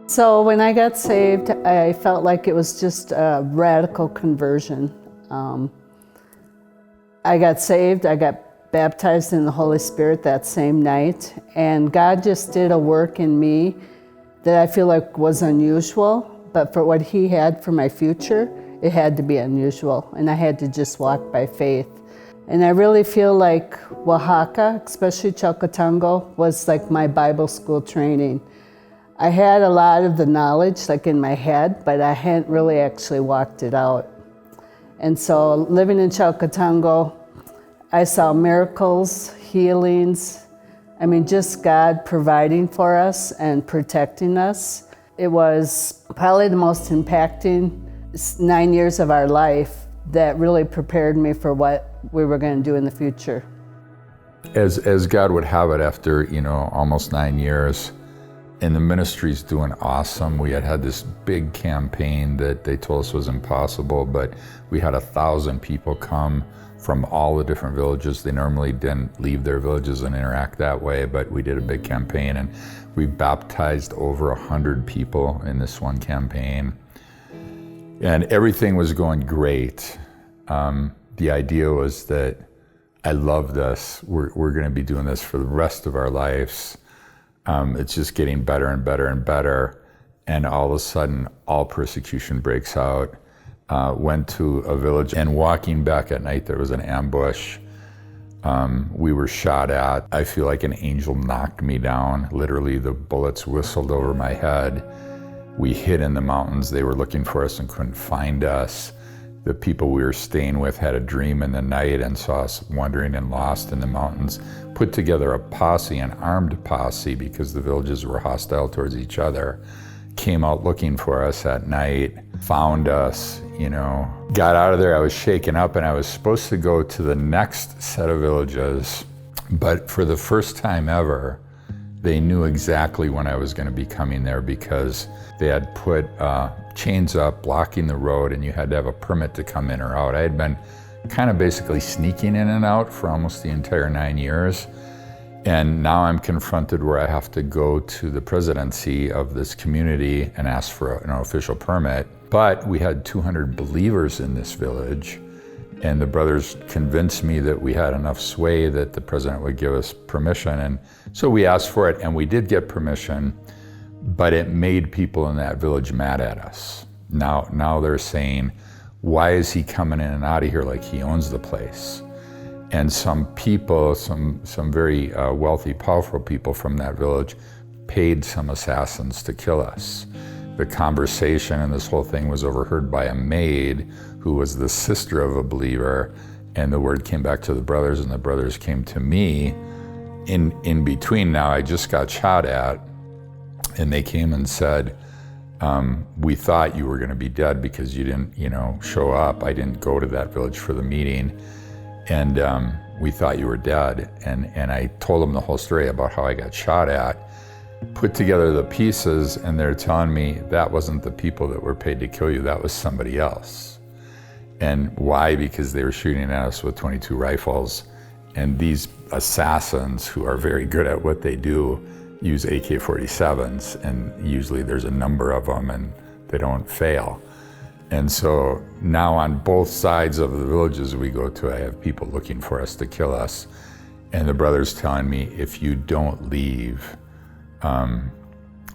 So when I got saved, I felt like it was just a radical conversion. I got saved, I got baptized in the Holy Spirit that same night, and God just did a work in me that I feel like was unusual, but for what He had for my future, it had to be unusual, and I had to just walk by faith. And I really feel like Oaxaca, especially Chalcatango, was like my Bible school training. I had a lot of the knowledge like in my head, but I hadn't really actually walked it out. And so living in Chalcatango, I saw miracles, healings, just God providing for us and protecting us. It was probably the most impacting 9 years of our life that really prepared me for what we were going to do in the future. As God would have it, after almost 9 years, and the ministry's doing awesome. We had this big campaign that they told us was impossible, but we had 1,000 people come from all the different villages. They normally didn't leave their villages and interact that way, but we did a big campaign, and we baptized over 100 people in this one campaign. And everything was going great. The idea was that I love this. We're going to be doing this for the rest of our lives. It's just getting better and better and better. And all of a sudden, all persecution breaks out. Went to a village, and walking back at night, there was an ambush. We were shot at. I feel like an angel knocked me down. Literally, the bullets whistled over my head. We hid in the mountains. They were looking for us and couldn't find us. The people we were staying with had a dream in the night and saw us wandering and lost in the mountains. Put together a posse, an armed posse, because the villages were hostile towards each other. Came out looking for us at night, found us, Got out of there, I was shaken up, and I was supposed to go to the next set of villages. But for the first time ever, they knew exactly when I was going to be coming there, because they had put chains up blocking the road, and you had to have a permit to come in or out. I had been kind of basically sneaking in and out for almost the entire 9 years. And now I'm confronted where I have to go to the presidency of this community and ask for an official permit. But we had 200 believers in this village, and the brothers convinced me that we had enough sway that the president would give us permission. And so we asked for it, and we did get permission, but it made people in that village mad at us. Now they're saying, why is he coming in and out of here like he owns the place? And some people, some very wealthy, powerful people from that village paid some assassins to kill us. The conversation and this whole thing was overheard by a maid who was the sister of a believer, and the word came back to the brothers, and the brothers came to me. In between now, I just got shot at, and they came and said, we thought you were going to be dead because you didn't, show up. I didn't go to that village for the meeting. And we thought you were dead. And I told them the whole story about how I got shot at, put together the pieces, and they're telling me that wasn't the people that were paid to kill you, that was somebody else. And why? Because they were shooting at us with .22 rifles. And these assassins, who are very good at what they do, use AK-47s, and usually there's a number of them and they don't fail. And so now on both sides of the villages we go to, I have people looking for us to kill us. And the brother's telling me, if you don't leave,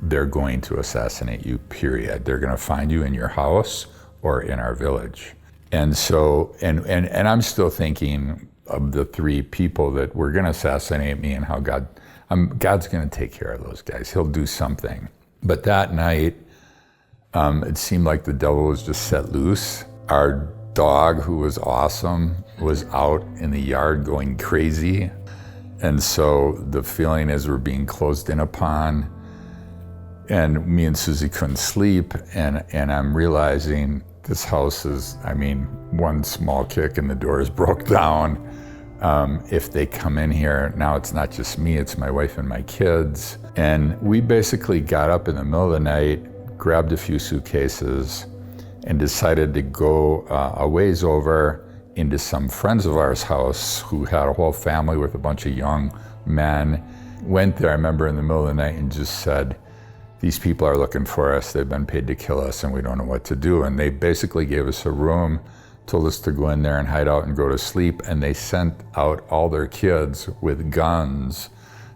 they're going to assassinate you, period. They're going to find you in your house or in our village. And so, and I'm still thinking of the three people that were going to assassinate me, and how God's going to take care of those guys. He'll do something. But that night, it seemed like the devil was just set loose. Our dog, who was awesome, was out in the yard going crazy. And so the feeling is we're being closed in upon. And me and Susy couldn't sleep. And I'm realizing this house is, one small kick and the doors broke down. If they come in here, now it's not just me, it's my wife and my kids. And we basically got up in the middle of the night, grabbed a few suitcases, and decided to go a ways over into some friends of ours' house who had a whole family with a bunch of young men. Went there, I remember, in the middle of the night and just said, these people are looking for us. They've been paid to kill us, and we don't know what to do. And they basically gave us a room, told us to go in there and hide out and go to sleep. And they sent out all their kids with guns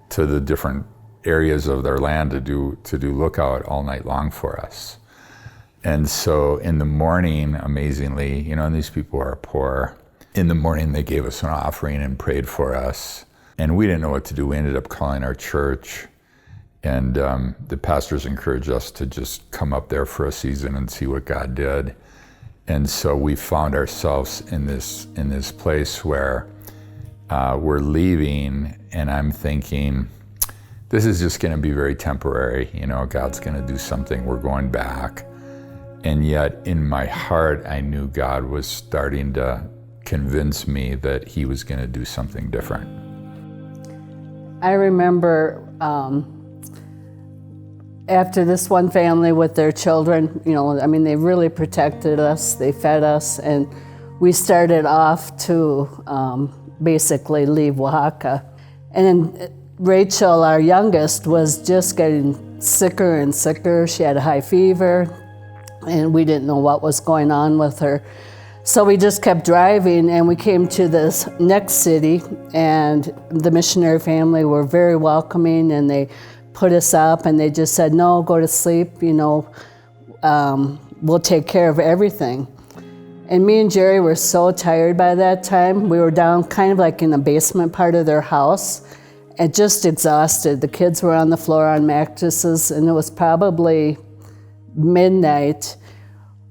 to the different areas of their land to do lookout all night long for us. And so in the morning, amazingly, and these people are poor. In the morning, they gave us an offering and prayed for us. And we didn't know what to do. We ended up calling our church. And the pastors encouraged us to just come up there for a season and see what God did. And so we found ourselves in this place where we're leaving, and I'm thinking, this is just going to be very temporary. God's going to do something. We're going back. And yet in my heart, I knew God was starting to convince me that he was going to do something different. I remember after this one family with their children, they really protected us, they fed us, and we started off to basically leave Oaxaca. And then Rachel, our youngest, was just getting sicker and sicker. She had a high fever, and we didn't know what was going on with her. So we just kept driving, and we came to this next city, and the missionary family were very welcoming, and they put us up, and they just said, no, go to sleep, we'll take care of everything. And me and Jerry were so tired by that time. We were down kind of like in the basement part of their house, and just exhausted. The kids were on the floor on mattresses, and it was probably midnight.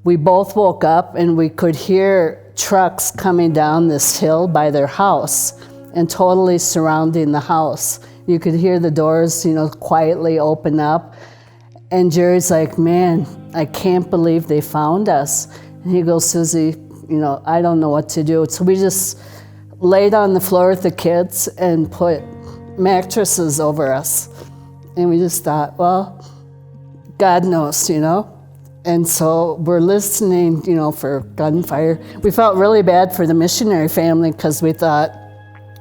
We both woke up, and we could hear trucks coming down this hill by their house and totally surrounding the house. You could hear the doors, quietly open up. And Jerry's like, man, I can't believe they found us. And he goes, Susy, I don't know what to do. So we just laid on the floor with the kids and put mattresses over us. And we just thought, well, God knows, And so we're listening, for gunfire. We felt really bad for the missionary family because we thought,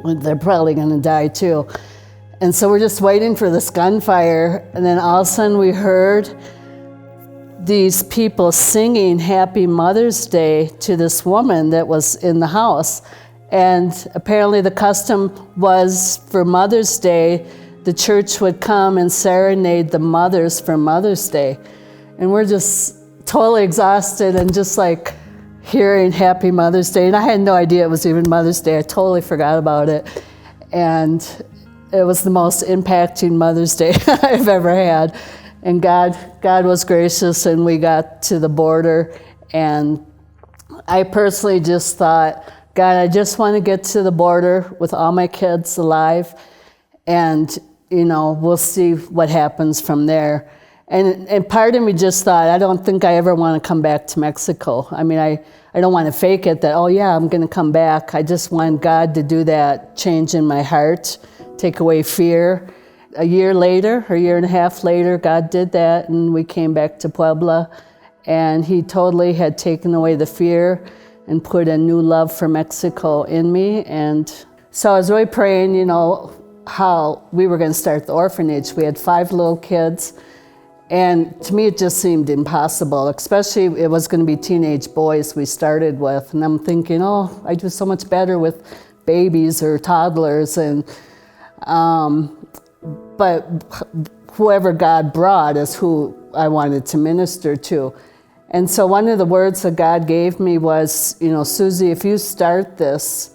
well, they're probably going to die too. And so we're just waiting for this gunfire, and then all of a sudden we heard these people singing Happy Mother's Day to this woman that was in the house. And apparently the custom was for Mother's Day, the church would come and serenade the mothers for Mother's Day. And we're just totally exhausted and just like hearing Happy Mother's Day. And I had no idea it was even Mother's Day. I totally forgot about it. And it was the most impacting Mother's Day I've ever had. And God was gracious, and we got to the border. And I personally just thought, God, I just want to get to the border with all my kids alive. And, we'll see what happens from there. And part of me just thought, I don't think I ever want to come back to Mexico. I mean, I don't want to fake it that, oh yeah, I'm going to come back. I just want God to do that change in my heart, take away fear. A year and a half later, God did that, and we came back to Puebla, and he totally had taken away the fear and put a new love for Mexico in me. And so I was really praying, how we were going to start the orphanage. We had 5 little kids, and to me it just seemed impossible, especially it was going to be teenage boys we started with. And I'm thinking, oh, I do so much better with babies or toddlers. And but whoever God brought is who I wanted to minister to. And so one of the words that God gave me was, Susy, if you start this,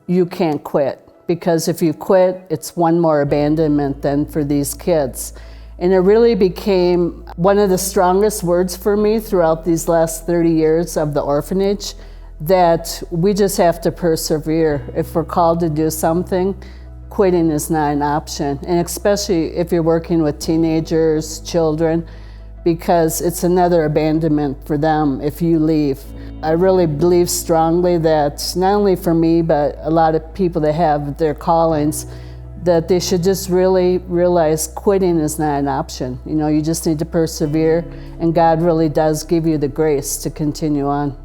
you can't quit. Because if you quit, it's one more abandonment than for these kids. And it really became one of the strongest words for me throughout these last 30 years of the orphanage, that we just have to persevere. If we're called to do something, quitting is not an option. And especially if you're working with teenagers, children, because it's another abandonment for them if you leave. I really believe strongly that not only for me, but a lot of people that have their callings, that they should just really realize quitting is not an option. You just need to persevere, and God really does give you the grace to continue on.